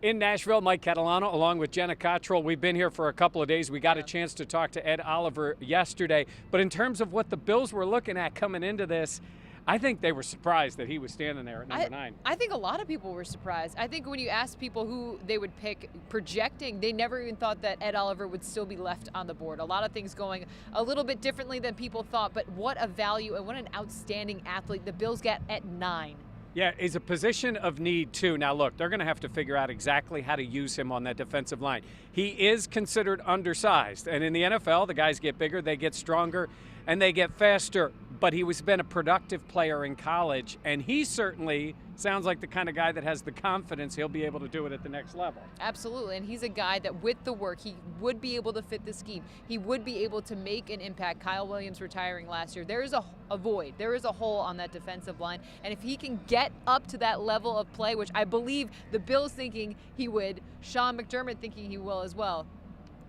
In Nashville, Mike Catalano along with Jenna Cottrell. We've been here for a couple of days. We got a chance to talk to Ed Oliver yesterday. But in terms of what the Bills were looking at coming into this, I think they were surprised that he was standing there at number 9. I think a lot of people were surprised. I think when you asked people who they would pick projecting, they never even thought that Ed Oliver would still be left on the board. A lot of things going a little bit differently than people thought, but what a value and what an outstanding athlete the Bills get at 9. Yeah, he's a position of need, too. Now, look, they're going to have to figure out exactly how to use him on that defensive line. He is considered undersized, and in the NFL, the guys get bigger, they get stronger, and they get faster. But he was been a productive player in college, and he certainly sounds like the kind of guy that has the confidence he'll be able to do it at the next level. Absolutely, and he's a guy that with the work, he would be able to fit the scheme. He would be able to make an impact. Kyle Williams retiring last year. There is a void. There is a hole on that defensive line, and if he can get up to that level of play, which I believe the Bills thinking he would, Sean McDermott thinking he will as well,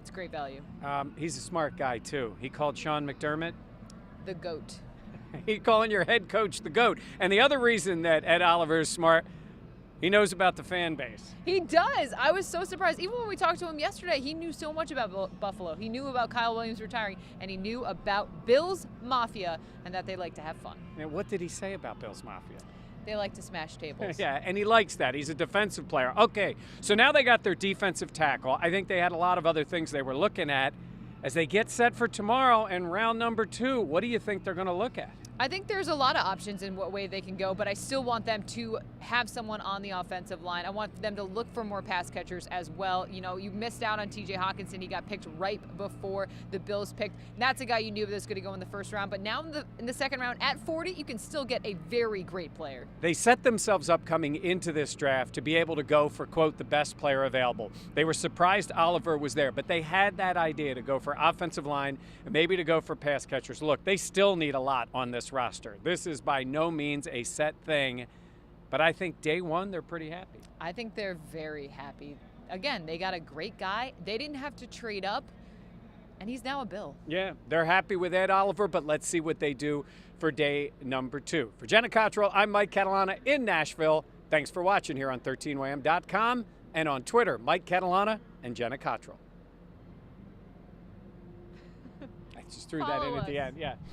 it's great value. He's a smart guy, too. He called Sean McDermott The GOAT. He's calling your head coach the GOAT. And the other reason that Ed Oliver is smart, he knows about the fan base. He does. I was so surprised. Even when we talked to him yesterday, he knew so much about Buffalo. He knew about Kyle Williams retiring, and he knew about Bills Mafia and that they like to have fun. And what did he say about Bills Mafia? They like to smash tables. Yeah, and he likes that. He's a defensive player. Okay, so now they got their defensive tackle. I think they had a lot of other things they were looking at. As they get set for tomorrow and round number 2, what do you think they're going to look at? I think there's a lot of options in what way they can go, but I still want them to have someone on the offensive line. I want them to look for more pass catchers as well. You know, you missed out on TJ Hawkinson. He got picked right before the Bills picked. That's a guy you knew was going to go in the first round, but now in the second round at 40, you can still get a very great player. They set themselves up coming into this draft to be able to go for, quote, the best player available. They were surprised Oliver was there, but they had that idea to go for offensive line and maybe to go for pass catchers. Look, they still need a lot on this roster. This is by no means a set thing, but I think day one they're pretty happy. I think they're very happy. Again, they got a great guy. They didn't have to trade up, and he's now a Bill. Yeah, they're happy with Ed Oliver, but let's see what they do for day number 2. For Jenna Cottrell, I'm Mike Catalana in Nashville. Thanks for watching here on 13YM.com and on Twitter, Mike Catalana and Jenna Cottrell. I just threw that in at the end, yeah.